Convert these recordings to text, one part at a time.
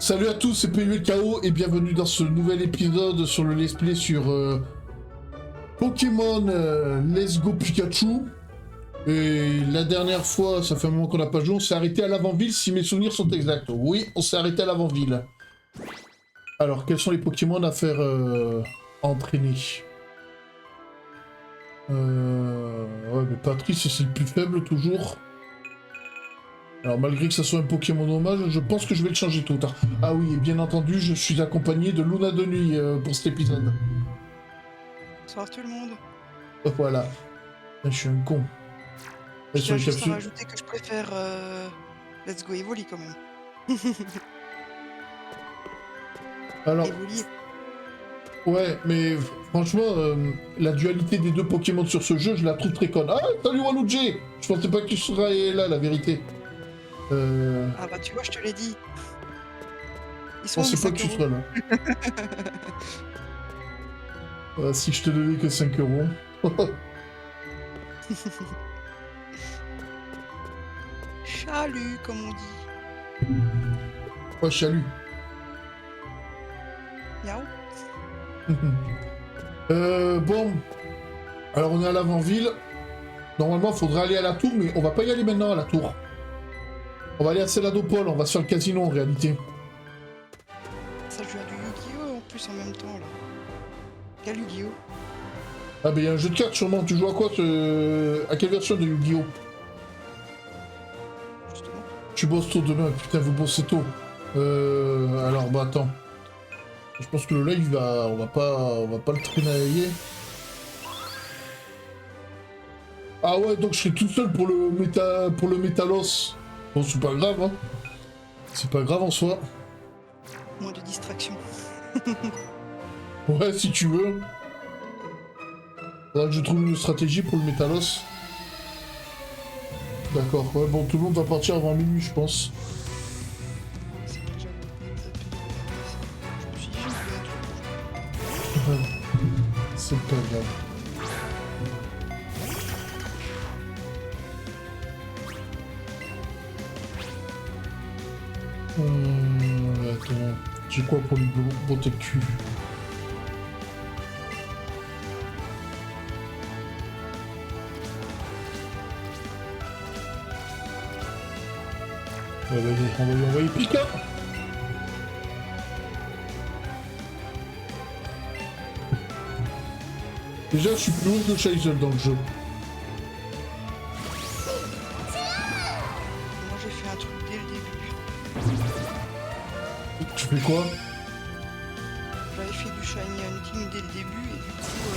Salut à tous, c'est PULKO et bienvenue dans ce nouvel épisode sur le let's play sur Pokémon Let's Go Pikachu. Et la dernière fois, ça fait un moment qu'on n'a pas joué, on s'est arrêté à l'avant-ville si mes souvenirs sont exacts. Oui, on s'est arrêté à l'avant-ville. Alors, quels sont les Pokémon à faire entraîner Ouais, mais Patrice, c'est le plus faible toujours. Alors malgré que ça soit un Pokémon hommage, je pense que je vais le changer tôt ou tard. Ah oui, et bien entendu, je suis accompagné de Luna de Nuit pour cet épisode. Bonsoir tout le monde. Voilà. Je suis un con. Et Je sur tiens les juste à capsules... rajouter que je préfère Let's Go Evoli quand même. Alors, Evoli. ouais, mais franchement, la dualité des deux Pokémon sur ce jeu, je la trouve très conne. Ah, salut Waluigi. Je pensais pas que tu serais là, la vérité. Ah bah tu vois, je te l'ai dit. Ils Je sont où mes pensais pas 5 que tu euros? serais là. Si je te donnais que 5 euros. Chalut, comme on dit. Oh, chalut. Miaou. Bon. Alors, on est à l'avant-ville. Normalement, il faudrait aller à la tour, mais on va pas y aller maintenant à la tour. On va aller à Céladopole, on va se faire le casino en réalité. Ça joue à du Yu-Gi-Oh en plus en même temps là. Quel Yu-Gi-Oh? Ah, ben il y a un jeu de cartes sûrement. Tu joues à quoi à quelle version de Yu-Gi-Oh? Justement. Tu bosses tôt demain, putain, vous bossez tôt. Alors, bah attends. Je pense que le live, on va pas le traîner. Ah ouais, donc je serai tout seul pour le Métalos. Bon, c'est pas grave, hein. C'est pas grave en soi. Moins de distraction. Ouais, si tu veux. Là, je trouve une stratégie pour le Métalos. D'accord, ouais, bon, tout le monde va partir avant minuit, je pense. C'est vrai que j'avais oublié de zapper. Je me suis dit, C'est pas grave. Attends, j'ai quoi pour le botter le cul? Ouais, vas-y, on va lui envoyer Pika. Déjà, je suis plus haut que Shaisel dans le jeu. moi j'ai fait un truc dès le début. Tu fais quoi? J'avais fait du shiny hunting dès le début et du coup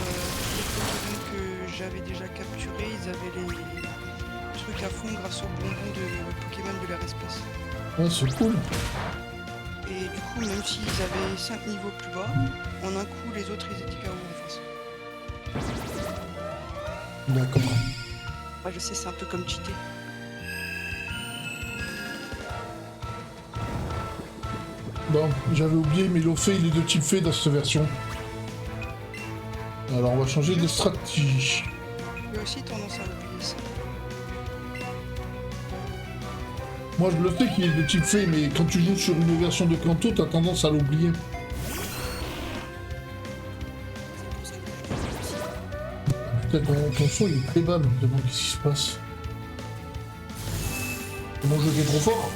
les Pokémon que j'avais déjà capturés, ils avaient les trucs à fond grâce aux bonbons de Pokémon de leur espèce. Ah, c'est cool. Et du coup, même s'ils avaient 5 niveaux plus bas, en un coup les autres ils étaient KO en face. D'accord. Ouais, je sais, c'est un peu comme cheater. Bon, j'avais oublié, mais Lofé, il est de type fée dans cette version. Alors, on va changer de stratégie. J'ai aussi tendance à oublier ça. Moi, je le sais qu'il est de type fée, mais quand tu joues sur une version de Kanto, t'as tendance à l'oublier. Peut-être ton son, il est très bas, mais vraiment, qu'est-ce qui se passe? C'est mon jeu qui est trop fort?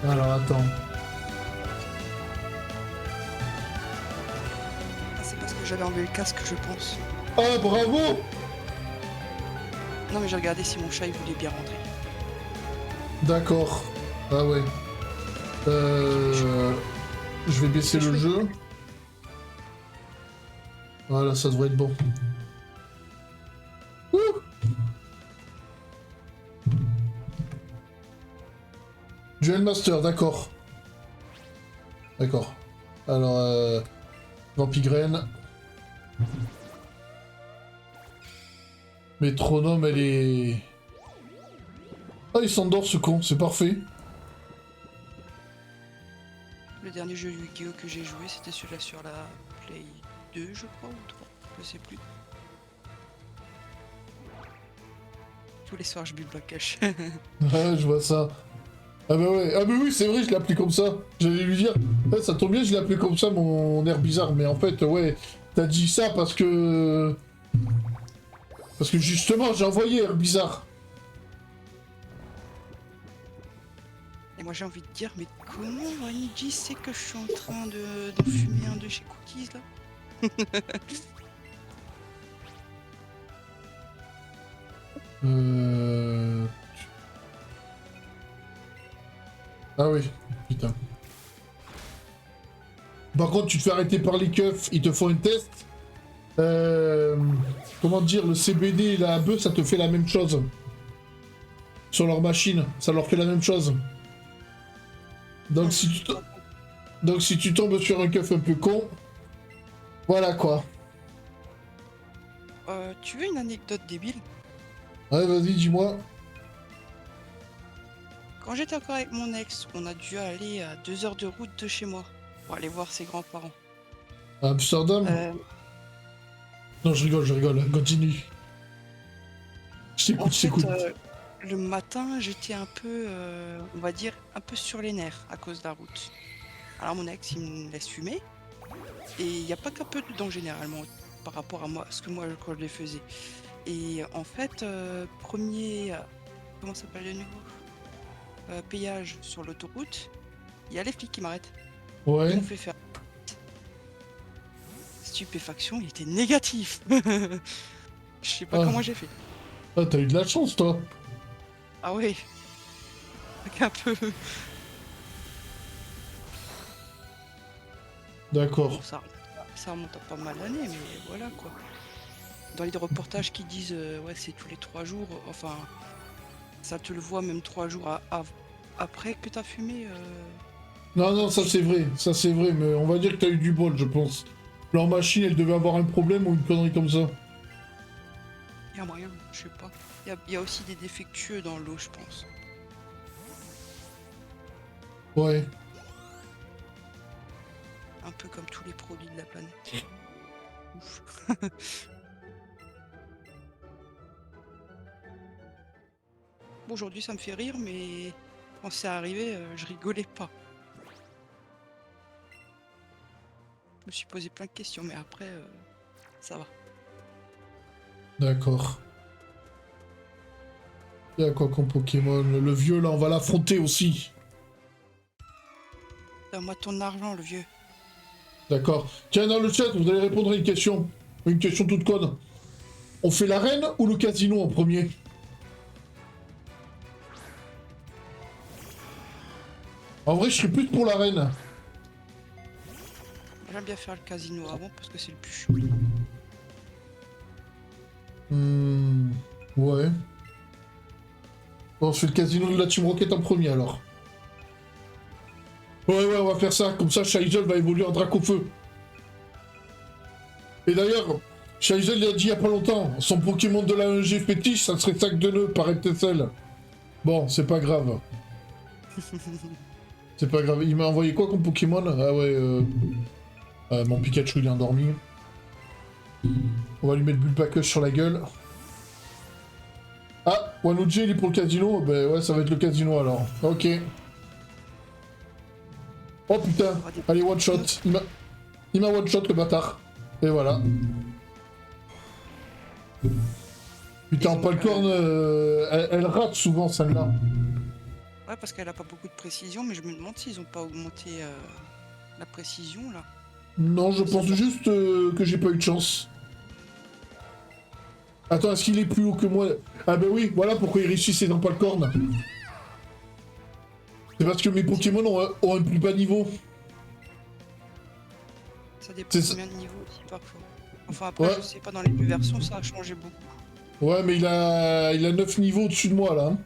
Alors, attends. Ah, c'est parce que j'avais enlevé le casque, je pense. Ah, bravo! Non, mais j'ai regardé si mon chat il voulait bien rentrer. D'accord. Ah ouais. Je vais baisser le jeu. Voilà, ça devrait être bon. Ouh! Duel Master, d'accord. D'accord. Alors, Vampigraine. Métronome, elle est... Ah, il s'endort ce con, c'est parfait. Le dernier jeu Yu-Gi-Oh que j'ai joué, c'était celui-là sur la Play 2, je crois, ou 3, je sais plus. Tous les soirs, je bulle cache. Ouais, je vois ça. Ah bah ouais, ah bah oui, c'est vrai, je l'ai appelé comme ça. J'allais lui dire, ouais, ça tombe bien, je l'ai appelé comme ça, mon air bizarre. Mais en fait, ouais, t'as dit ça parce que... Parce que justement, j'ai envoyé air bizarre. Et moi, j'ai envie de dire, mais comment Niji sait que je suis en train d'en fumer un de chez Cookies, là? Euh... Ah oui, putain. Par contre, tu te fais arrêter par les keufs, ils te font un test. Comment dire, le CBD et la ABE, ça te fait la même chose. Sur leur machine, ça leur fait la même chose. Donc si tu tombes sur un keuf un peu con, voilà quoi. Tu veux une anecdote débile? Ouais, vas-y, dis-moi. Quand j'étais encore avec mon ex, on a dû aller à 2 heures de route de chez moi pour aller voir ses grands-parents. À Amsterdam? Non, je rigole, continue. Je En t'écoute. fait, le matin, j'étais un peu, on va dire, un peu sur les nerfs à cause de la route. Alors mon ex, il me laisse fumer. Et il n'y a pas qu'un peu dedans généralement par rapport à moi, ce que moi quand je les faisais. Et en fait, premier, comment ça s'appelle de nouveau, péage sur l'autoroute, il y a les flics qui m'arrêtent. Ils Ouais. m'ont fait faire stupéfaction, il était négatif. Je sais pas Ah. comment j'ai fait. Ah, t'as eu de la chance, toi. Ah ouais, un peu. D'accord. Bon, ça remonte à pas mal d'années, mais voilà quoi. Dans les reportages qui disent ouais c'est tous les 3 jours, enfin ça te le voit même 3 jours après que t'as fumé. Non, ça c'est vrai, mais on va dire que t'as eu du bol, je pense. Leur machine, elle devait avoir un problème ou une connerie comme ça. Il y a moyen, je sais pas. Il y a aussi des défectueux dans l'eau, je pense. Ouais. Un peu comme tous les produits de la planète. Ouf. Bon, aujourd'hui ça me fait rire, mais quand c'est arrivé, je rigolais pas. Je me suis posé plein de questions, mais après, ça va. D'accord. Il y a quoi comme Pokémon? Le vieux, là, on va l'affronter aussi. Donne-moi ton argent, le vieux. D'accord. Tiens, dans le chat, vous allez répondre à une question. Une question toute conne. On fait l'arène ou le casino en premier? En vrai, je serais plus pour l'arène. J'aime bien faire le casino avant parce que c'est le plus chaud. Ouais. Bon, on fait le casino de la Team Rocket en premier, alors. Ouais, on va faire ça. Comme ça, Shaizol va évoluer en Dracofeu. Et d'ailleurs, Shaizol, il a dit il y a pas longtemps, son Pokémon de la 1G fétiche, ça serait sac de nœuds par Etessel. Bon, c'est pas grave. C'est pas grave. Il m'a envoyé quoi comme Pokémon? Ah ouais, mon Pikachu, il est endormi. On va lui mettre Bulbacush sur la gueule. Ah, Waluigi, il est pour le casino? Ben ouais, ça va être le casino alors. Ok. Oh putain, allez, one shot. Il m'a one shot le bâtard. Et voilà. Putain, Palcorne, elle rate souvent celle-là. Ouais, parce qu'elle a pas beaucoup de précision, mais je me demande s'ils ont pas augmenté la précision là. Non, je pense juste que j'ai pas eu de chance. Attends, est-ce qu'il est plus haut que moi? Ah ben oui, voilà pourquoi il réussissait dans Palcorne. C'est parce que mes Pokémon ont un plus bas niveau. Ça dépend combien de niveaux aussi parfois. Enfin après, je sais pas, dans les deux versions, ça a changé beaucoup. Ouais, mais il a 9 niveaux au-dessus de moi, là. Hein.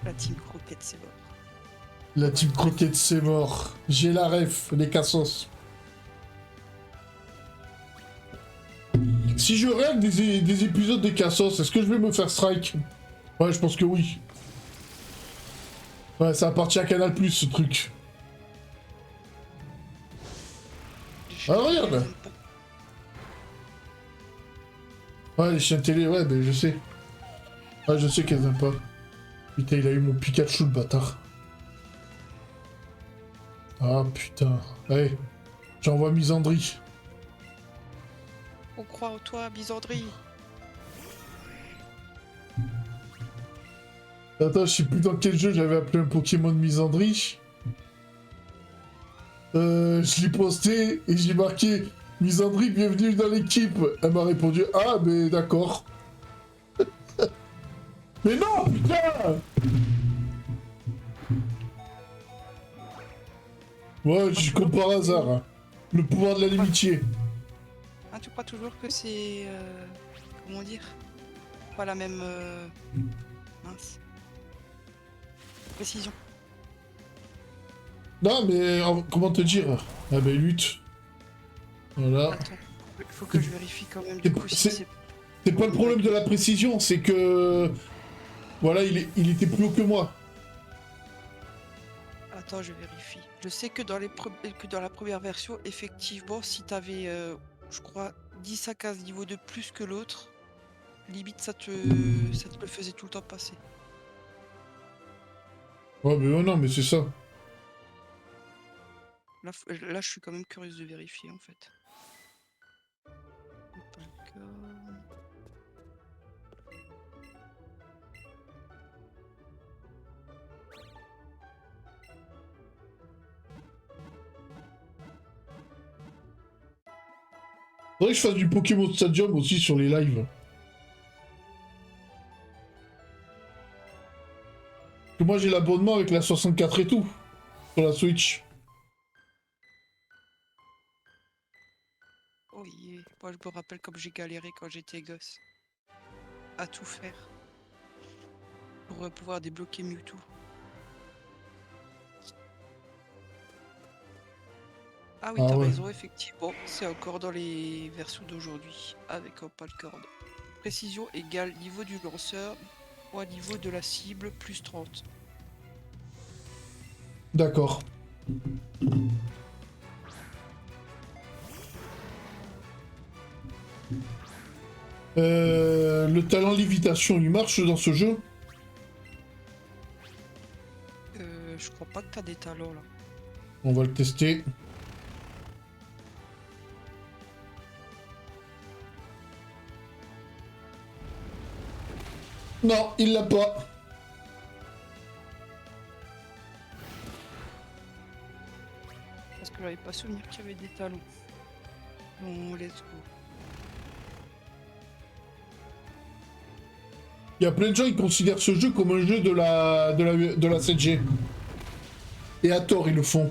La Team Croquette, c'est mort. La Team Croquette, c'est mort. J'ai la ref, les cassos. Si je règle des épisodes des cassos, est-ce que je vais me faire strike? Ouais, je pense que oui. Ouais, ça appartient à Canal+, ce truc. Ah, regarde. Ouais, les chiens télé, ouais, ben je sais. Ouais, je sais qu'elles aiment pas. Putain, il a eu mon Pikachu, le bâtard. Ah, putain. Allez, j'envoie Misandry. On croit en toi, Bisandry. Attends, je sais plus dans quel jeu j'avais appelé un Pokémon Misandry. Je l'ai posté et j'ai marqué Misandry, bienvenue dans l'équipe. Elle m'a répondu ah, mais d'accord. Mais non, putain! Ouais, je comme par hasard. Hein. Le pouvoir de la l'amitié. Ah, tu crois toujours que c'est... comment dire? Pas la même... mince. Précision. Non, mais comment te dire? Ah ben, lutte. Voilà. Attends, il faut que je vérifie quand même du coup si c'est... C'est pas le problème de la précision, c'est que... Voilà, il était plus haut que moi. Attends, je vérifie. Je sais que dans, que dans la première version, effectivement, si t'avais, je crois, 10 à 15 niveaux de plus que l'autre, limite ça te le faisait tout le temps passer. Ouais, mais non, mais c'est ça. Là, je suis quand même curieuse de vérifier, en fait. Faudrait que je fasse du Pokémon Stadium aussi sur les lives. Parce que moi j'ai l'abonnement avec la 64 et tout. Sur la Switch. Oh yeah. Moi, je me rappelle comme j'ai galéré quand j'étais gosse. À tout faire. Pour pouvoir débloquer Mewtwo. Ah oui, t'as raison, effectivement. C'est encore dans les versions d'aujourd'hui. Avec un pas de corde. Précision égale niveau du lanceur fois niveau de la cible plus 30. D'accord. Le talent lévitation, il marche dans ce jeu? Je crois pas que t'as des talents là. On va le tester. Non, il l'a pas. Parce que j'avais pas souvenir qu'il y avait des talons. Bon, let's go. Il y a plein de gens qui considèrent ce jeu comme un jeu de la 7G. Et à tort, ils le font.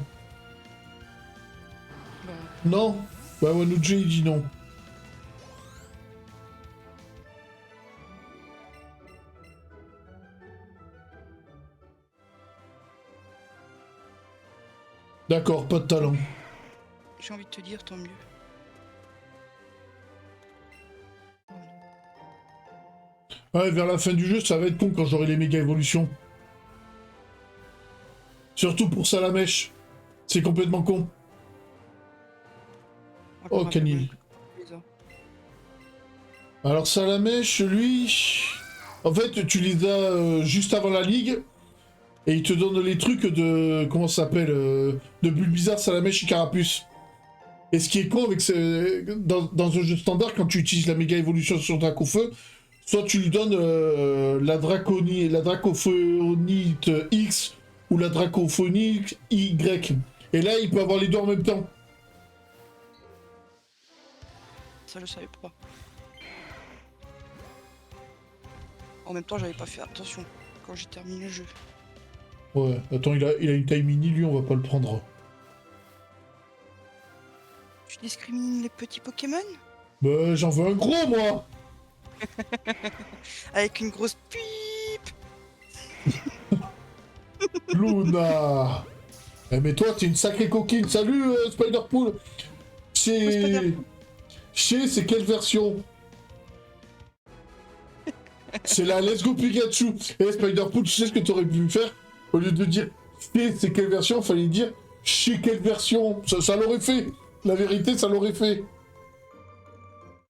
Bah, Non? Bah, Wanuji, il dit non. D'accord, pas de talent. j'ai envie de te dire, tant mieux. Ouais, vers la fin du jeu, ça va être con quand j'aurai les méga évolutions. Surtout pour Salamèche. C'est complètement con. Oh, Canil. Alors Salamèche, lui... En fait, tu les as juste avant la ligue. Et il te donne les trucs de... Comment ça s'appelle de Bulbizarre, Salamèche et Carapuce. Et ce qui est con avec dans un jeu standard, quand tu utilises la méga évolution sur Dracofeu, soit tu lui donnes la Dracophonite X ou la Dracophonite Y. Et là, il peut avoir les deux en même temps. Ça, je savais pas. En même temps, j'avais pas fait attention quand j'ai terminé le jeu. Ouais, attends, il a une taille mini, lui, on va pas le prendre. Tu discrimines les petits Pokémon? Bah, j'en veux un gros, moi. Avec une grosse pipe. Luna. Eh, mais toi, t'es une sacrée coquine. Salut, Spider-Pool. C'est quelle version? C'est la Let's Go Pikachu. Eh, Spider-Pool, tu sais ce que t'aurais pu faire? Au lieu de dire c'est quelle version, fallait dire chez quelle version. Ça l'aurait fait. La vérité, ça l'aurait fait.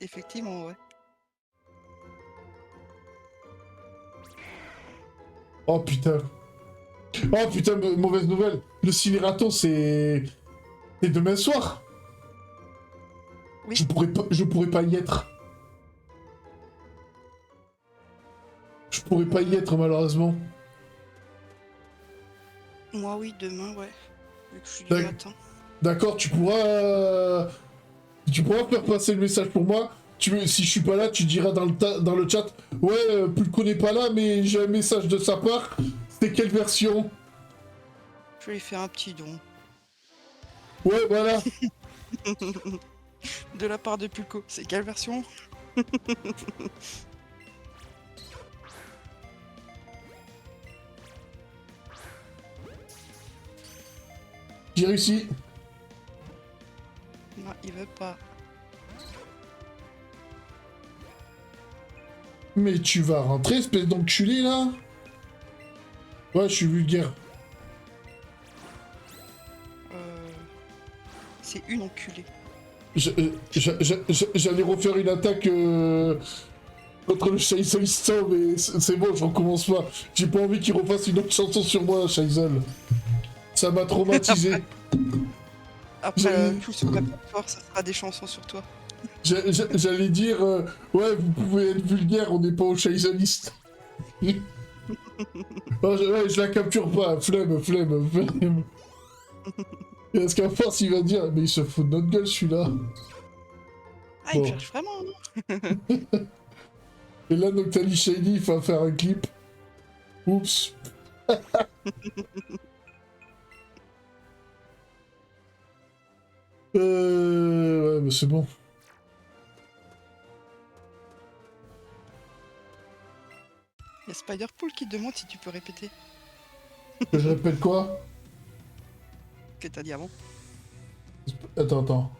Effectivement, ouais. Oh putain. Oh putain, mauvaise nouvelle. Le cinératon, c'est demain soir. Oui. Je pourrais pas y être. Je pourrais pas y être, malheureusement. Moi, oui, demain, ouais. Vu que je suis du D'ac- matin. D'accord, tu pourras faire passer le message pour moi. Si je suis pas là, tu diras dans le chat. Ouais, Pulco n'est pas là, mais j'ai un message de sa part. C'est quelle version? Je vais lui faire un petit don. Ouais, voilà. De la part de Pulco. C'est quelle version? J'ai réussi. Non, il veut pas. Mais tu vas rentrer, espèce d'enculé, là? Ouais, je suis vulgaire. C'est une enculée. J'allais refaire une attaque contre le Scheiselistan, mais c'est bon, je recommence pas. J'ai pas envie qu'il refasse une autre chanson sur moi, Scheisel. Ça m'a traumatisé. Après, tout sur la plateforme, ça sera des chansons sur toi. J'allais dire, ouais, vous pouvez être vulgaire, on n'est pas au Scheiseliste. Ouais, je la capture pas, flemme. Parce qu'à force, il va dire, mais il se fout de notre gueule, celui-là. Ah, il me Bon. cherche vraiment, hein. Et là, Noctali Shady, il va faire un clip. Oups. Ouais, mais c'est bon. Il y a Spider-Pool qui te demande si tu peux répéter Que je répète quoi? ce que t'as dit avant. Attends.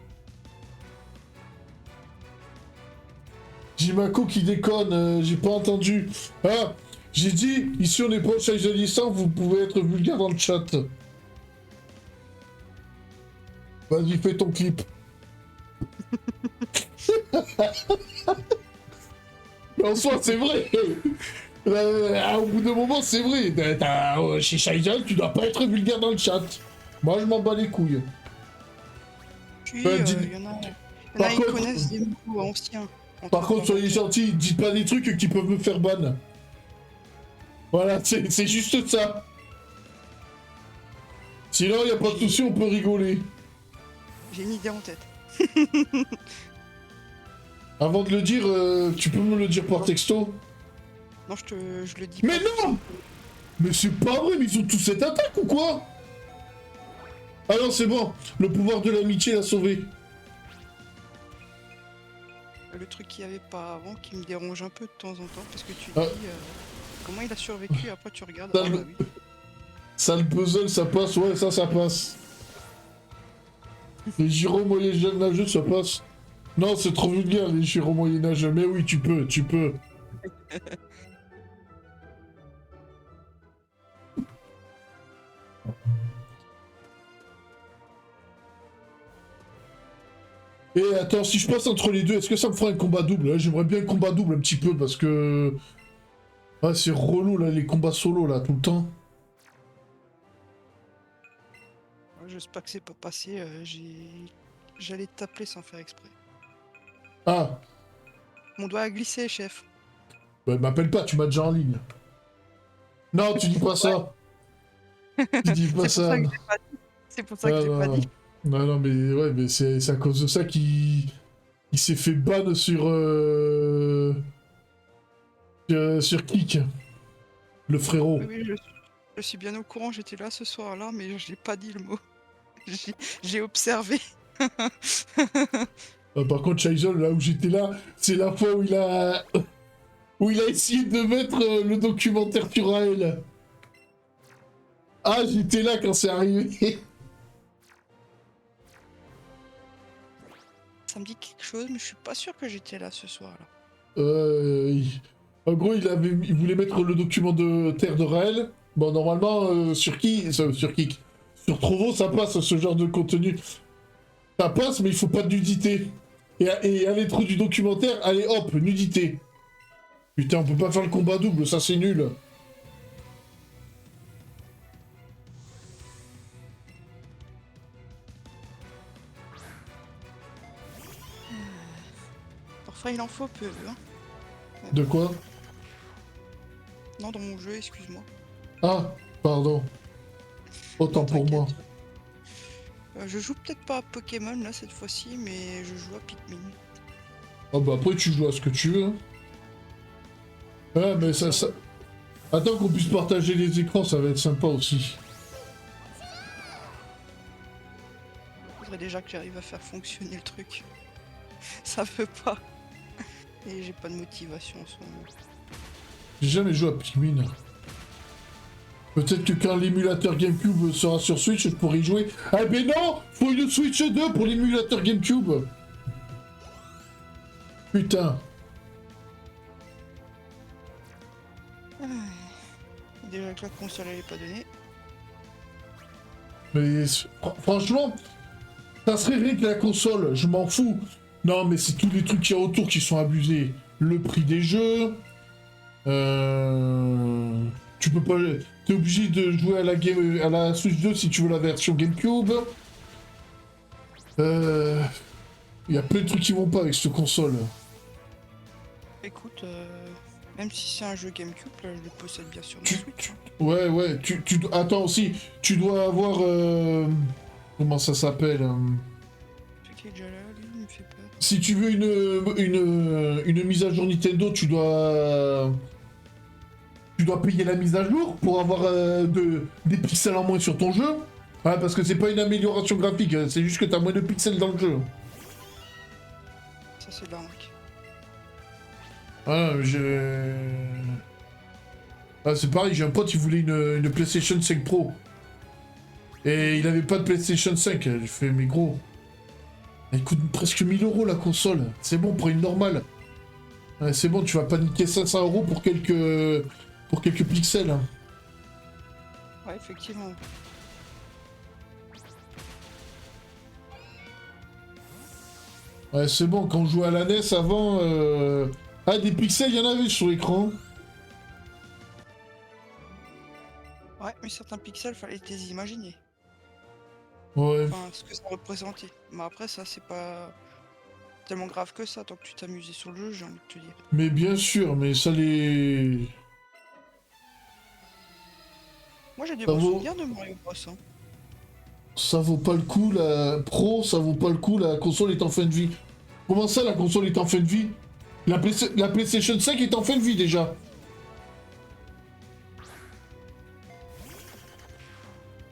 Jimako qui déconne, j'ai pas entendu. Ah, j'ai dit, ici on n'est pas au Scheiselistan, vous pouvez être vulgaire dans le chat. Vas-y, fais ton clip. Mais en soi, c'est vrai. Au bout d'un moment, c'est vrai. Chez Scheisel, tu dois pas être vulgaire dans le chat. Moi, je m'en bats les couilles. Puis, Bah, il y en a Par qui contre- connaissent des mots anciens. Par contre, soyez gentils, dites pas des trucs qui peuvent me faire ban. Voilà, c'est juste ça. Sinon, y a pas de souci, on peut rigoler. J'ai une idée en tête. Avant de le dire, tu peux me le dire par texto? Non, je le dis Mais pas. non! Mais c'est pas vrai, mais ils ont tous cette attaque ou quoi? Ah non, c'est bon, le pouvoir de l'amitié l'a sauvé. Le truc qu'il n'y avait pas avant qui me dérange un peu de temps en temps parce que tu Ah. dis comment il a survécu, après tu regardes. Ça, Ah, le- bah oui. Ça, le puzzle, ça passe, ouais, ça passe. Les gyros moyenâgeux, ça passe. Non, c'est trop vulgaire, les gyros moyenâgeux, mais oui, tu peux. Et attends, si je passe entre les deux, est-ce que ça me fera un combat double? Là, j'aimerais bien un combat double un petit peu, parce que... Ouais, c'est relou, là, les combats solo, là, tout le temps. J'espère que c'est pas passé. J'allais t'appeler sans faire exprès. Ah, Mon doigt a glissé, chef. bah, m'appelle pas, tu m'as déjà en ligne. Non, tu dis pas ça. Tu dis pas C'est pour ça. ça que j'ai pas dit. C'est pour ça que Ah, j'ai non, pas non. dit. Non, mais ouais, mais c'est à cause de ça qu'il s'est fait ban sur Kik, le frérot. Oui, oui, je suis bien au courant, j'étais là ce soir-là, mais je n'ai pas dit le mot. J'ai observé. Par contre, Chaizol, là où j'étais là, c'est la fois où il a essayé de mettre le documentaire sur Raël. Ah, j'étais là quand c'est arrivé. Ça me dit quelque chose, mais je suis pas sûr que j'étais là ce soir-là. En gros, il voulait mettre le document de terre de Raël. Bon, normalement, sur Kik, sur Trovo, ça passe ce genre de contenu. Ça passe, mais il faut pas de nudité. Et à l'intro du documentaire, allez hop, nudité. Putain, on peut pas faire le combat double, ça c'est nul. Parfois il en faut peu, hein. De quoi? Non, dans mon jeu, excuse-moi. Ah, pardon. Autant pour moi. T'inquiète. Je joue peut-être pas à Pokémon là cette fois-ci, mais je joue à Pikmin. Ah bah après tu joues à ce que tu veux. Hein. Ah mais ça... Attends qu'on puisse partager les écrans, ça va être sympa aussi. Faudrait déjà que j'arrive à faire fonctionner le truc. Ça veut pas. Et j'ai pas de motivation en ce moment. J'ai jamais joué à Pikmin. Peut-être que quand l'émulateur GameCube sera sur Switch, je pourrai y jouer. Ah ben non, faut une Switch 2 pour l'émulateur GameCube. Putain. Déjà que la console elle est pas donnée. Mais franchement, ça serait rien que la console, je m'en fous. Non mais c'est tous les trucs qu'il y a autour qui sont abusés. Le prix des jeux. Tu peux pas... T'es obligé de jouer à la Switch 2 si tu veux la version GameCube. Il y a plein de trucs qui vont pas avec cette console. Écoute, même si c'est un jeu GameCube, là, je le possède bien sur ma Switch. Ouais, attends aussi, tu dois avoir... comment ça s'appelle Celui qui est déjà là, lui, il me fait peur. Si tu veux une mise à jour Nintendo, tu dois payer la mise à jour pour avoir des pixels en moins sur ton jeu. Ouais, parce que c'est pas une amélioration graphique, c'est juste que t'as moins de pixels dans le jeu. Ça c'est de l'arnaque. C'est pareil, j'ai un pote, il voulait une PlayStation 5 Pro. Et il avait pas de PlayStation 5. J'ai fait, mais gros... Elle coûte presque 1000 € la console. C'est bon, pour une normale. Ouais, c'est bon, tu vas pas niquer 500 € pour quelques pixels. Hein. Ouais, effectivement. Ouais, c'est bon, quand on jouait à la NES avant... Ah, des pixels, il y en avait sur l'écran. Ouais, mais certains pixels, fallait les imaginer. Ouais. Enfin, ce que ça représentait. Mais après, ça, c'est pas tellement grave que ça, tant que tu t'amusais sur le jeu, j'ai envie de te dire. Mais bien sûr, mais ça les... Moi, j'ai des bons souvenirs de Mario Bros. Hein. Ça vaut pas le coup, la Pro, ça vaut pas le coup, la console est en fin de vie. Comment ça, la console est en fin de vie? La PlayStation 5 est en fin de vie, déjà.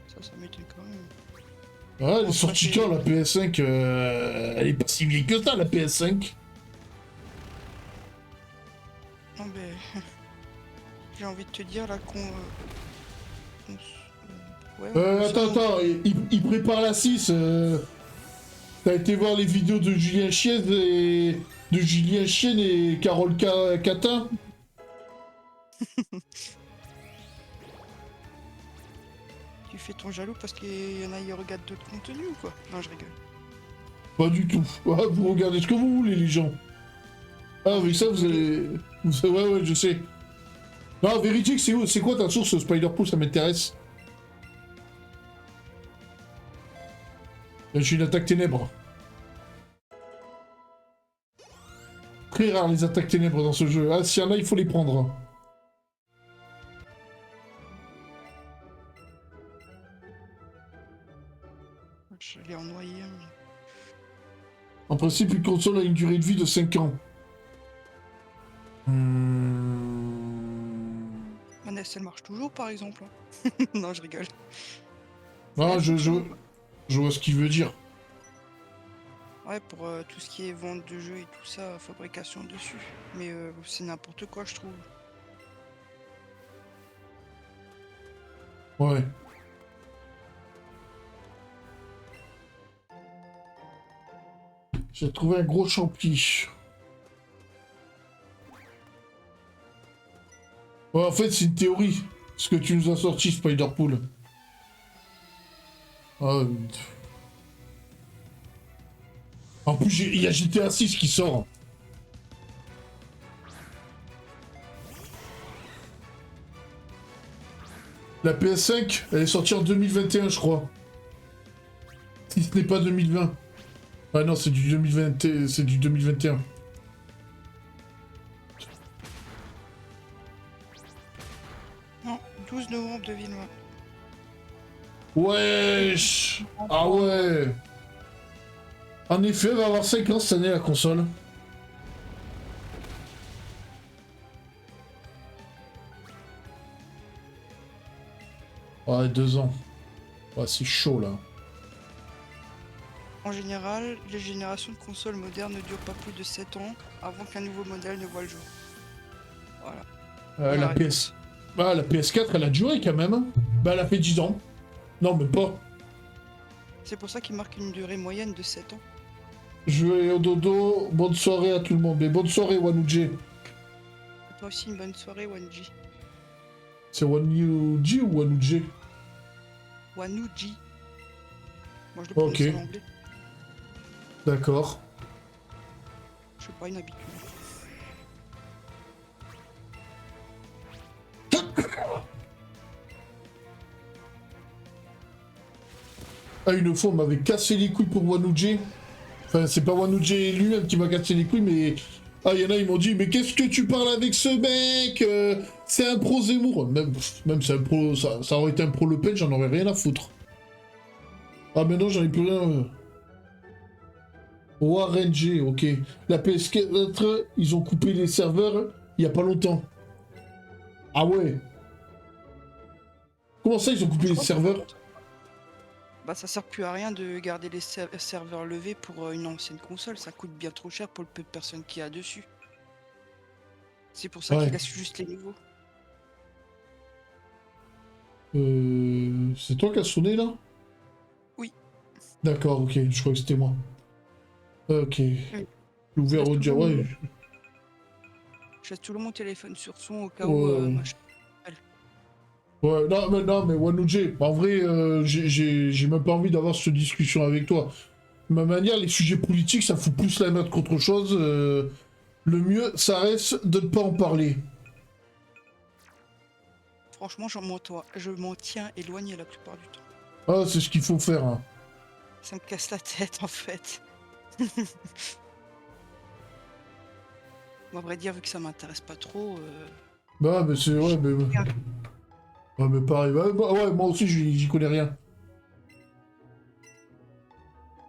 Ça m'étonne quand même. Ouais, elle est sortie quand, la PS5 elle est pas si vieille que ça, la PS5. Non, mais... j'ai envie de te dire, là, qu'on... Ouais, attends, il prépare la 6. T'as été voir les vidéos de Julien Chiez et Carole Catin? Tu fais ton jaloux parce qu'il y en a, ils regardent d'autres contenus ou quoi? Non, je rigole. Pas du tout. Ah, vous regardez ce que vous voulez, les gens. Ah, mais ça, vous allez... Ouais, je sais. Non, véridique, c'est où? C'est quoi ta source, Spider-Pool? Ça m'intéresse. J'ai une attaque ténèbres. Très rare les attaques ténèbres dans ce jeu. Ah, s'il y en a, il faut les prendre. Je l'ai en noyé. Mais... En principe, une console a une durée de vie de 5 ans. Ma NES, elle marche toujours, par exemple. Non, je rigole. Ah, je vois ce qu'il veut dire. Ouais, pour tout ce qui est vente de jeux et tout ça, fabrication dessus. Mais c'est n'importe quoi, je trouve. Ouais. J'ai trouvé un gros champi. Ouais, en fait, c'est une théorie. Ce que tu nous as sorti, Spider-Pool. Ah, En plus, il y a GTA 6 qui sort. La PS5, elle est sortie en 2021, je crois. Si ce n'est pas 2020. Ah non, c'est du 2020, c'est du 2021. Non, 12 novembre 2020. Wesh. Ah ouais. En effet, elle va avoir 5 ans cette année, la console. Ouais, 2 ans. Ouais, c'est chaud, là. En général, les générations de consoles modernes ne durent pas plus de 7 ans avant qu'un nouveau modèle ne voit le jour. Voilà. La PS... Ah, la PS4, elle a duré, quand même. Hein. Bah, elle a fait 10 ans. Non, même pas. C'est pour ça qu'il marque une durée moyenne de 7 ans. Je vais au dodo. Bonne soirée à tout le monde. Mais bonne soirée, Wanuji. Toi aussi, une bonne soirée, Wanji. C'est Wanuji ou Wanuji? Wanuji. Moi, je le Ok. prononce en anglais. D'accord. Je sais pas, une habitude. Ah, une fois, on m'avait cassé les couilles pour Wanuji. Enfin, c'est pas Wanuji lui-même qui m'a cassé les couilles, mais... Ah, il y en a, ils m'ont dit, mais qu'est-ce que tu parles avec ce mec c'est un pro Zemmour. Même c'est un pro... Ça aurait été un pro Le Pen, j'en aurais rien à foutre. Ah, mais non, j'en ai plus rien. Warren G, ok. La PS4, ils ont coupé les serveurs il y a pas longtemps. Ah ouais. Comment ça, ils ont coupé les serveurs? Bah, ça sert plus à rien de garder les serveurs levés pour une ancienne console. Ça coûte bien trop cher pour le peu de personnes qu'il y a dessus. C'est pour ça Ouais. qu'ils laissent juste les nouveaux. C'est toi qui as sonné là? Oui. D'accord, ok, je crois que c'était moi. Ok. Oui. J'ai ouvert au dia, ouais. Je laisse toujours mon téléphone sur son au cas où machin. Ouais, non, mais Wanuji, en vrai, j'ai même pas envie d'avoir cette discussion avec toi. De ma manière, les sujets politiques, ça fout plus la merde qu'autre chose. Le mieux, ça reste de ne pas en parler. Franchement, je m'en tiens éloigné la plupart du temps. Ah, c'est ce qu'il faut faire. Hein. Ça me casse la tête en fait. Bon, à vrai dire, vu que ça m'intéresse pas trop. Bah, mais c'est. Ouais, mais. Ouais, mais pareil. Ouais, moi aussi, j'y connais rien.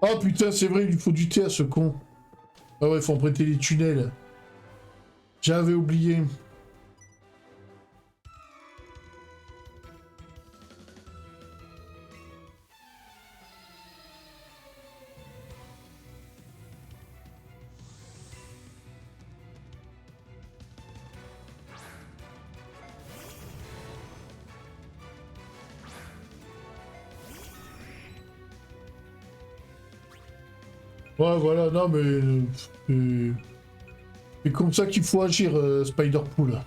Ah putain, c'est vrai, il lui faut du thé à ce con. Ah ouais, faut emprunter les tunnels. J'avais oublié. Ouais, voilà, non, mais... c'est comme ça qu'il faut agir, Spider-Pool.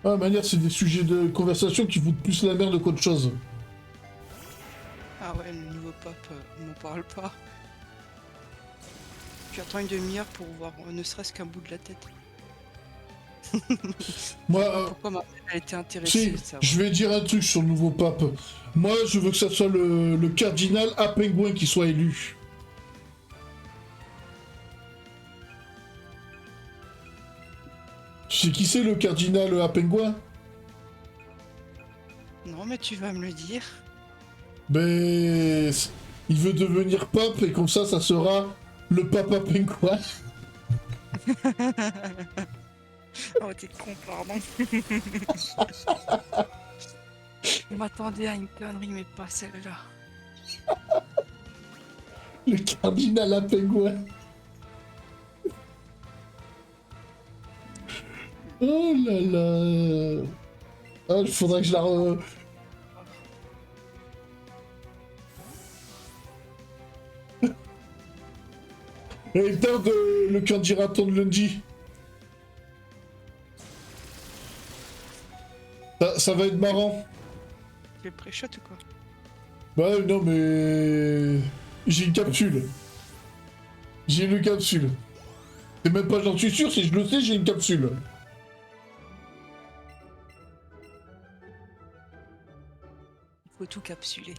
Ah, de manière, c'est des sujets de conversation qui foutent plus la merde qu'autre chose. Ah ouais, le nouveau pape, on m'en parle pas. Tu attends une demi-heure pour voir ne serait-ce qu'un bout de la tête. Moi, Pourquoi ma mère a été intéressée si, ça je vais dire un truc sur le nouveau pape. Moi, je veux que ça soit le cardinal à Pingouin qui soit élu. Tu sais qui c'est le cardinal à Pingouin? Non, mais tu vas me le dire. Ben... il veut devenir pape et comme ça sera le papa Pingouin. Oh, t'es con, pardon. Je m'attendais à une connerie, mais pas celle-là. Le cardinal à Pingouin. Oh là là. Ah, il faudrait que je la Et tarde le candidat de lundi. Ça va être marrant. Tu es pré-shot ou quoi? Bah non mais... J'ai une capsule. J'ai une capsule. C'est même pas j'en suis sûr, si je le sais, j'ai une capsule. Il faut tout capsuler.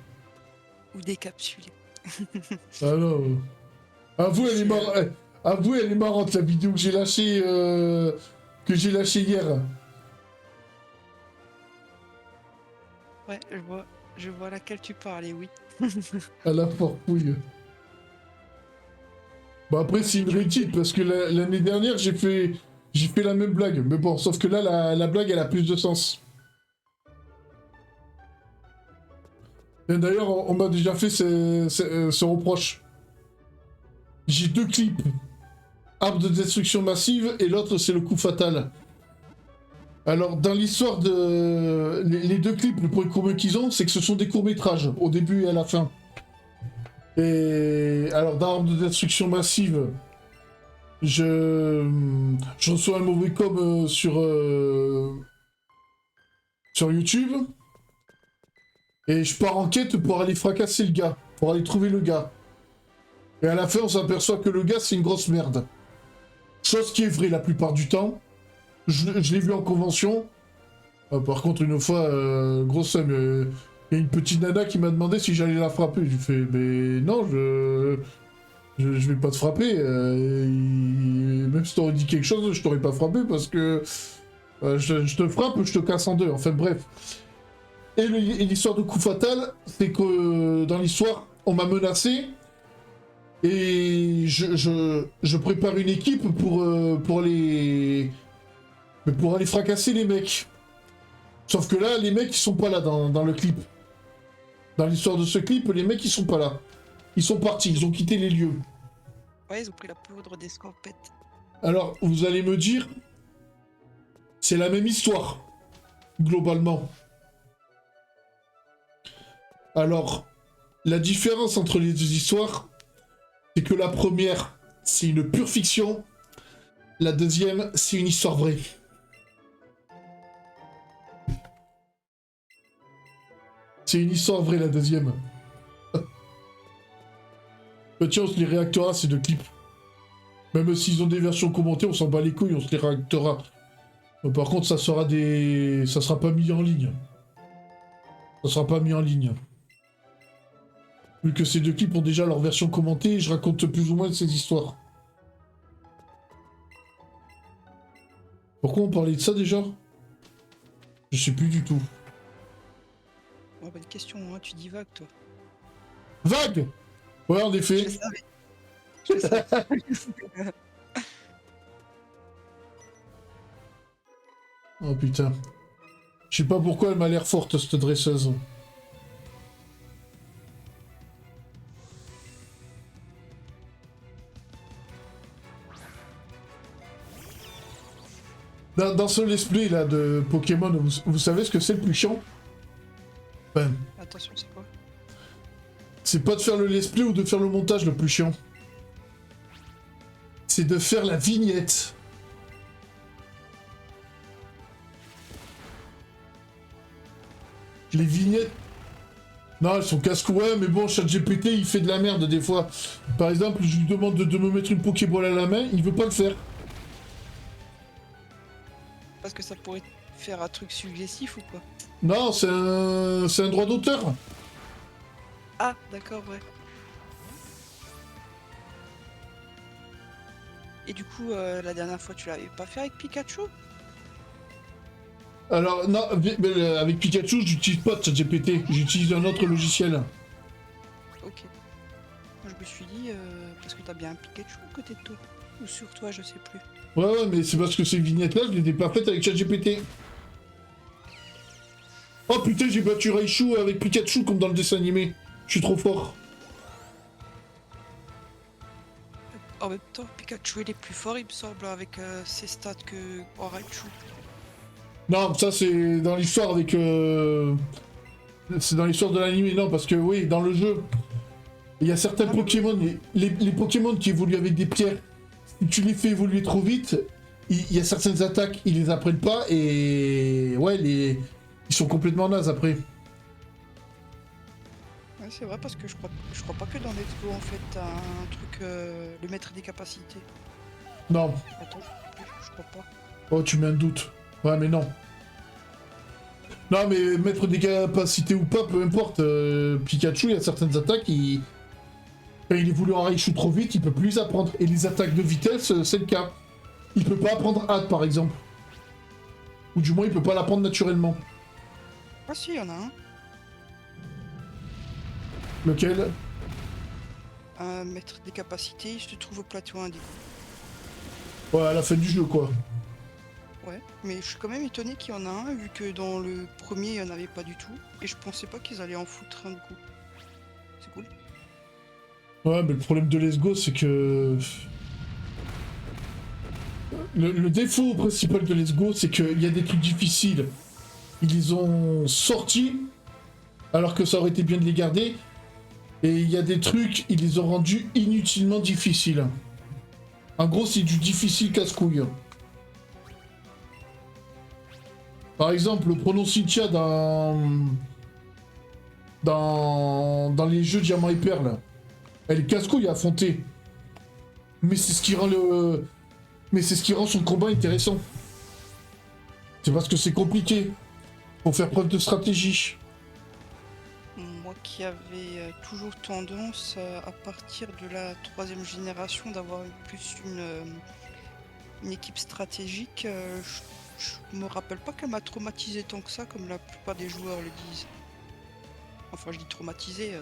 Ou décapsuler. Ah non. Avoue, elle est marrante. Avoue, elle est marrante la vidéo que j'ai lâchée hier. Ouais, je vois laquelle tu parlais, oui. À la forfouille. Bah après c'est une réussite parce que l'année dernière j'ai fait la même blague. Mais bon, sauf que là la blague elle a plus de sens. Et d'ailleurs on m'a déjà fait ce reproche. J'ai 2 clips. Arbre de destruction massive et l'autre c'est le coup fatal. Alors dans l'histoire de... Les 2 clips, le premier court qu'ils ont, c'est que ce sont des courts-métrages, au début et à la fin. Et alors dans Arbre de destruction massive, je reçois un mauvais com sur YouTube. Et je pars en quête pour aller fracasser le gars, pour aller trouver le gars. Et à la fin, on s'aperçoit que le gars, c'est une grosse merde. Chose qui est vraie la plupart du temps. Je l'ai vu en convention. Par contre, une fois, grosse somme, il y a une petite nana qui m'a demandé si j'allais la frapper. Je lui fais, mais non, je vais pas te frapper. Même si t'aurais dit quelque chose, je t'aurais pas frappé parce que je te frappe, je te casse en deux. Enfin bref. Et l'histoire de coup fatal, c'est que dans l'histoire, on m'a menacé et je prépare une équipe pour aller fracasser les mecs. Sauf que là, les mecs, ils sont pas là dans le clip. Dans l'histoire de ce clip, les mecs, ils sont pas là. Ils sont partis, ils ont quitté les lieux. Ouais, ils ont pris la poudre des scorpettes. Alors, vous allez me dire, c'est la même histoire, globalement. Alors, la différence entre les 2 histoires, c'est que la première, c'est une pure fiction. La deuxième, c'est une histoire vraie. C'est une histoire vraie, la deuxième. Bah tiens, on se les réactera, ces 2 clips. Même s'ils ont des versions commentées, on s'en bat les couilles, on se les réactera. Par contre, ça sera pas mis en ligne. Ça sera pas mis en ligne. Vu que ces 2 clips ont déjà leur version commentée, je raconte plus ou moins de ces histoires. Pourquoi on parlait de ça déjà? Je sais plus du tout. Oh, bonne question, hein, tu dis vague, toi. Vague! Ouais, en effet. Je savais. Je savais. Oh putain. Je sais pas pourquoi elle m'a l'air forte, cette dresseuse. Dans ce let's play là de Pokémon, vous savez ce que c'est le plus chiant? Ben, Attention, c'est quoi? c'est pas de faire le let's play ou de faire le montage le plus chiant. C'est de faire la vignette. Les vignettes... Non, elles sont casse-cou, ouais, mais bon, ChatGPT, il fait de la merde des fois. Par exemple, je lui demande de me mettre une Pokéball à la main, il veut pas le faire. Parce que ça pourrait faire un truc suggestif ou quoi? Non, c'est un droit d'auteur. Ah, d'accord, ouais. Et du coup, la dernière fois, tu l'avais pas fait avec Pikachu? Alors, non, avec Pikachu, j'utilise pas ChatGPT, j'utilise un autre logiciel. Ok. Moi, je me suis dit, parce que t'as bien un Pikachu à côté de toi. Ou sur toi, je sais plus. Ouais, mais c'est parce que ces vignettes-là, je les ai pas faites avec ChatGPT. Oh putain, j'ai battu Raichu avec Pikachu comme dans le dessin animé. Je suis trop fort. En même temps, Pikachu, il est plus fort, il me semble, avec ses stats que Raichu. Non, ça c'est dans l'histoire avec... C'est dans l'histoire de l'anime, non, parce que oui, dans le jeu, il y a certains Pokémon, les Pokémon qui évoluent avec des pierres, si tu les fais évoluer trop vite, il y a certaines attaques, ils les apprennent pas, et ouais, ils sont complètement nazes après. Ouais, Ouais, c'est vrai parce que je crois pas que dans Let's Go en fait t'as un truc le maître des capacités. Non. Attends, je crois pas. Oh, tu mets un doute. Ouais, mais non. Non, mais mettre des capacités ou pas, peu importe. Pikachu, il y a certaines attaques, quand il évolue en Raichu trop vite, il peut plus les apprendre. Et les attaques de vitesse, c'est le cas. Il peut pas apprendre Hâte, par exemple. Ou du moins, il peut pas l'apprendre naturellement. Ah si, il y en a un. Lequel? Un maître des capacités, il se trouve au plateau indigo. Ouais, à la fin du jeu, quoi. Ouais, mais je suis quand même étonné qu'il y en a un, vu que dans le premier, il n'y en avait pas du tout. Et je pensais pas qu'ils allaient en foutre un du coup. C'est cool. Ouais, mais le problème de Let's Go, c'est que... Le défaut principal de Let's Go, c'est qu'il y a des trucs difficiles. Ils les ont sortis, alors que ça aurait été bien de les garder. Et il y a des trucs, ils les ont rendus inutilement difficiles. En gros, c'est du difficile casse-couille. Par exemple, prenons Cynthia dans les jeux Diamant et Perle. Elle est casse-couille à affronter. Mais c'est ce qui rend Mais c'est ce qui rend son combat intéressant. C'est parce que c'est compliqué. Faut faire preuve de stratégie. Moi qui avais toujours tendance à partir de la 3e génération d'avoir plus une équipe stratégique, je me rappelle pas qu'elle m'a traumatisé tant que ça, comme la plupart des joueurs le disent. Enfin, je dis traumatisé,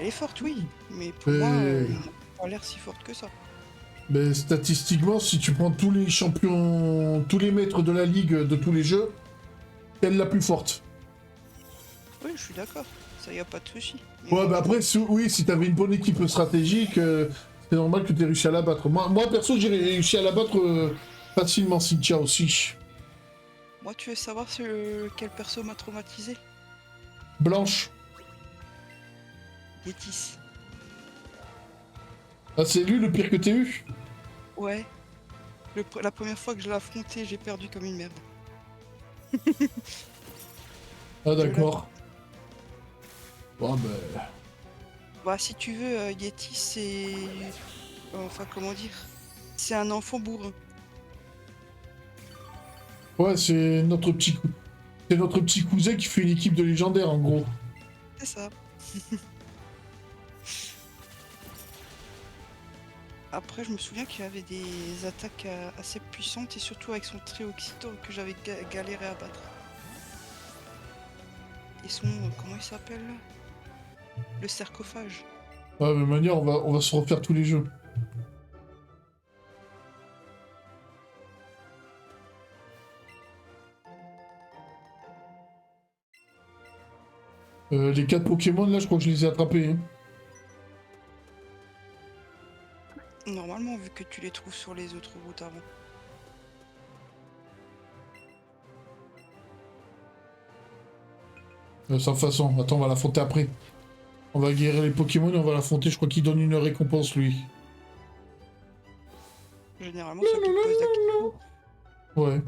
elle est forte, oui, mais pour moi, elle n'a pas l'air si forte que ça. Mais statistiquement, si tu prends tous les champions, tous les maîtres de la ligue de tous les jeux, elle est la plus forte. Oui, je suis d'accord, ça y a pas de souci. Ouais, bah après, oui, si t'avais une bonne équipe stratégique, c'est normal que t'aies réussi à la battre. Moi perso, j'ai réussi à la battre facilement, Cynthia aussi. Moi, tu veux savoir quel perso m'a traumatisé? Blanche. Yetis. Ah, c'est lui le pire que t'aies eu? Ouais. La première fois que je l'ai affronté, j'ai perdu comme une merde. Ah, d'accord. Bon, bah... Bah, si tu veux, Yeti, c'est... Enfin, comment dire? C'est un enfant bourrin. Ouais, c'est c'est notre petit cousin qui fait une équipe de légendaires, en gros. C'est ça. Après, je me souviens qu'il avait des attaques assez puissantes et surtout avec son Tréoxyto que j'avais galéré à battre. Et son... comment il s'appelle? Le sarcophage. Ouais, mais manière, on va se refaire tous les jeux. Les 4 Pokémon, là, je crois que je les ai attrapés. Hein. Normalement, vu que tu les trouves sur les autres routes avant. Sans façon. Attends, on va l'affronter après. On va guérir les Pokémon et on va l'affronter. Je crois qu'il donne une récompense, lui. Généralement, ceux qui te posent la question. Ouais.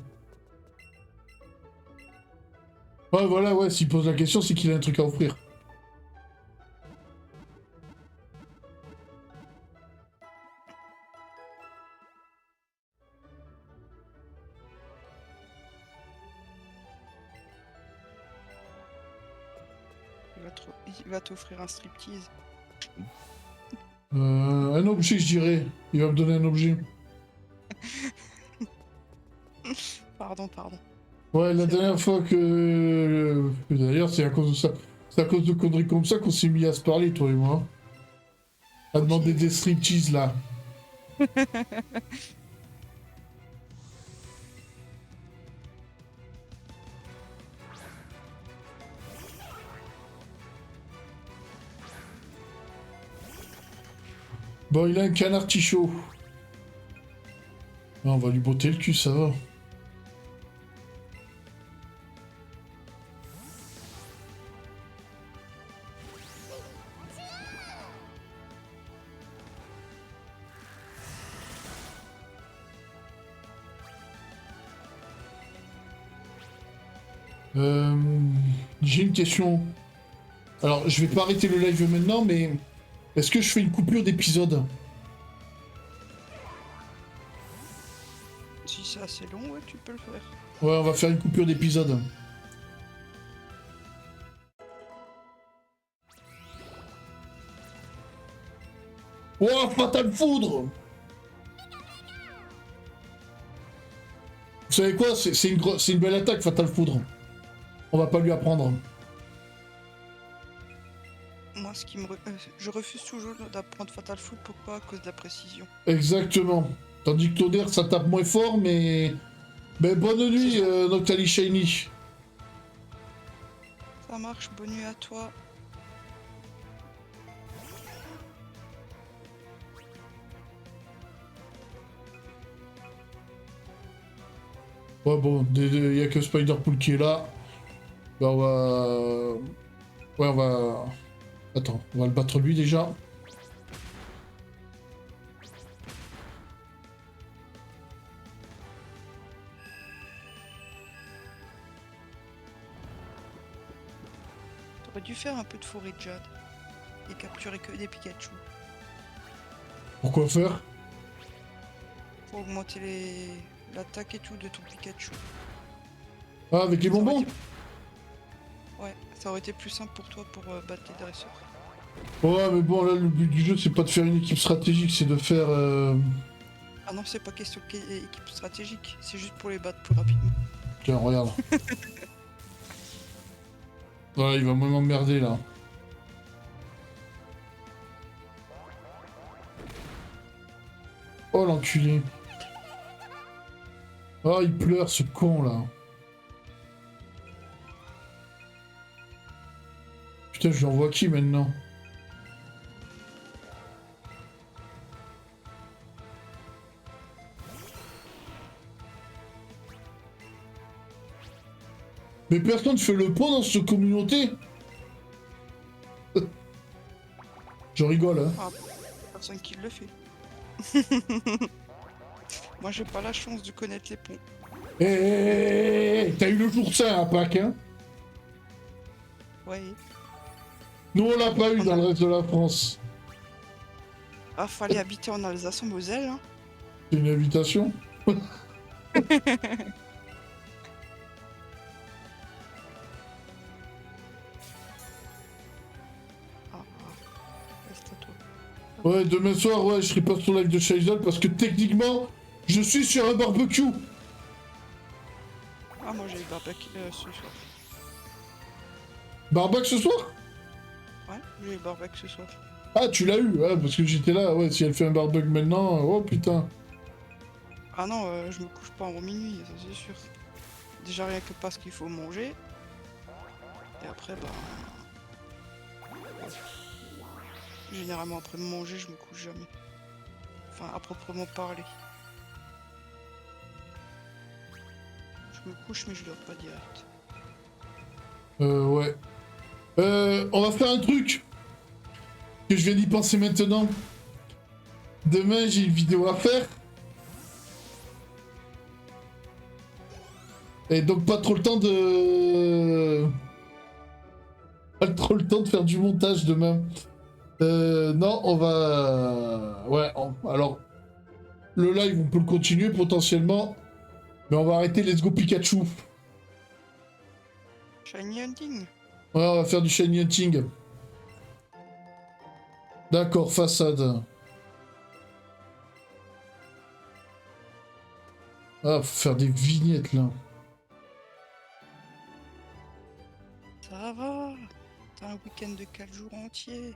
Ouais, voilà, ouais, s'il pose la question, c'est qu'il a un truc à offrir. Il va t'offrir un striptease. Un objet, je dirais. Il va me donner un objet. Pardon, pardon. Ouais, la dernière fois que... D'ailleurs, c'est à cause de ça. C'est à cause de conneries comme ça qu'on s'est mis à se parler, toi et moi. À demander des striptease, là. Bon, il a un canard tichot. Ah, on va lui botter le cul, ça va. J'ai une question. Alors, je vais pas arrêter le live maintenant, mais... Est-ce que je fais une coupure d'épisode? Si c'est assez long, ouais, tu peux le faire. Ouais, on va faire une coupure d'épisode. Oh, Fatal Foudre! Vous savez quoi? C'est une belle attaque, Fatal Foudre. On va pas lui apprendre. Moi, ce qui me... je refuse toujours d'apprendre Fatal Foot. Pourquoi? À cause de la précision. Exactement. Tandis que Tonnerre, ça tape moins fort, mais... Ben, bonne nuit, Noctali Shiny. Ça marche, bonne nuit à toi. Ouais, bon, il y a que Spider-Pool qui est là. Ben, on va... Ouais, on va... Attends, on va le battre lui déjà. T'aurais dû faire un peu de forêt de jade et capturer que des Pikachu Pourquoi faire? pour augmenter l'attaque et tout de ton Pikachu. Ah, avec les Ça aurait bonbons? été- Ouais, ça aurait été plus simple pour toi pour battre les dresseurs. Ouais, mais bon, là, le but du jeu, c'est pas de faire une équipe stratégique, c'est de faire... Ah non, c'est pas question d'équipe stratégique, c'est juste pour les battre plus rapidement. Tiens, regarde. Ouais, il va moins m'emmerder, là. Oh, l'enculé. Oh, il pleure, ce con, là. Putain, je lui envoie qui, maintenant? Mais personne fait le pont dans cette communauté. Je rigole, hein. Ah, personne qui le fait. Moi, j'ai pas la chance de connaître les ponts. T'as eu le jour saint à Pâques, hein? Ouais. Nous, on l'a pas eu dans le reste de la France. Ah, fallait habiter en Alsace-en-Moselle, hein. C'est une invitation. Reste à toi. Ouais, demain soir, ouais, je serai pas sur live de Shaizal parce que techniquement, je suis sur un barbecue. Ah, moi j'ai eu barbecue ce soir. Barbac ce soir? Ouais, j'ai eu barbecue ce soir. Ah, tu l'as eu, ouais, parce que j'étais là, ouais, si elle fait un barbecue maintenant, oh putain. Ah non, je me couche pas avant minuit, ça c'est sûr. Déjà rien que parce qu'il faut manger. Et après, bah... Généralement après manger, je me couche jamais. Enfin, à proprement parler. Je me couche mais je dors pas direct. Ouais. On va faire un truc que je viens d'y penser maintenant. Demain, j'ai une vidéo à faire. Et donc pas trop le temps de... Pas trop le temps de faire du montage demain. Non, on va... Ouais, alors... Le live, on peut le continuer potentiellement. Mais on va arrêter Let's Go Pikachu. Shiny Hunting. Ouais, on va faire du shiny hunting. D'accord, façade. Ah, faut faire des vignettes là. Ça va. T'as un week-end de 4 jours entiers.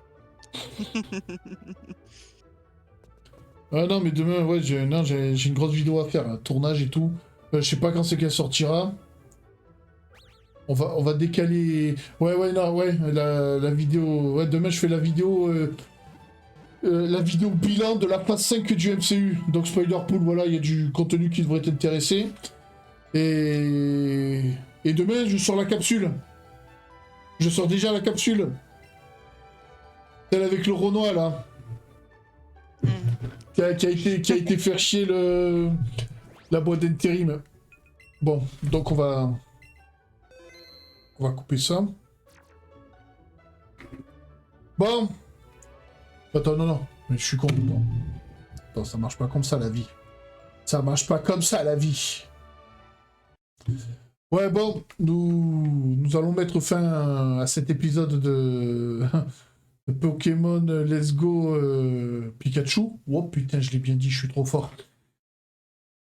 Ah non, mais demain, ouais, j'ai une grosse vidéo à faire, un tournage et tout. Je sais pas quand c'est qu'elle sortira. On va décaler... Ouais, non, ouais, la vidéo... Ouais, demain, je fais la vidéo bilan de la phase 5 du MCU. Donc Spider-Pool, voilà, il y a du contenu qui devrait t'intéresser. Et demain, je sors la capsule. Je sors déjà la capsule. Celle avec le Renoir, là. Qui a été faire chier la boîte d'intérim. Bon, donc on va couper ça. Bon. Attends, non. Mais je suis con. Non. Attends, ça marche pas comme ça, la vie. Ça marche pas comme ça, la vie. Ouais, bon, nous allons mettre fin à cet épisode de Pokémon Let's Go Pikachu. Oh putain, je l'ai bien dit, je suis trop fort.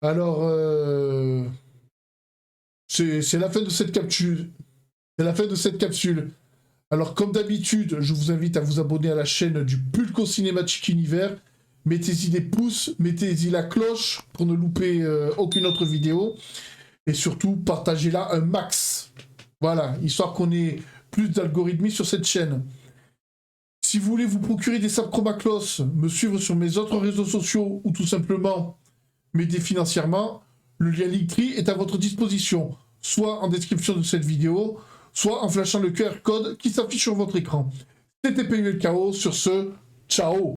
Alors, c'est la fin de cette capsule. C'est la fin de cette capsule. Alors, comme d'habitude, je vous invite à vous abonner à la chaîne du Pulco Cinématique Univers. Mettez-y des pouces, mettez-y la cloche pour ne louper aucune autre vidéo. Et surtout, partagez-la un max. Voilà, histoire qu'on ait plus d'algorithmes sur cette chaîne. Si vous voulez vous procurer des sables Chromaclos, me suivre sur mes autres réseaux sociaux ou tout simplement m'aider financièrement, le lien Linktree est à votre disposition, soit en description de cette vidéo, soit en flashant le QR code qui s'affiche sur votre écran. C'était PULKO, sur ce, ciao.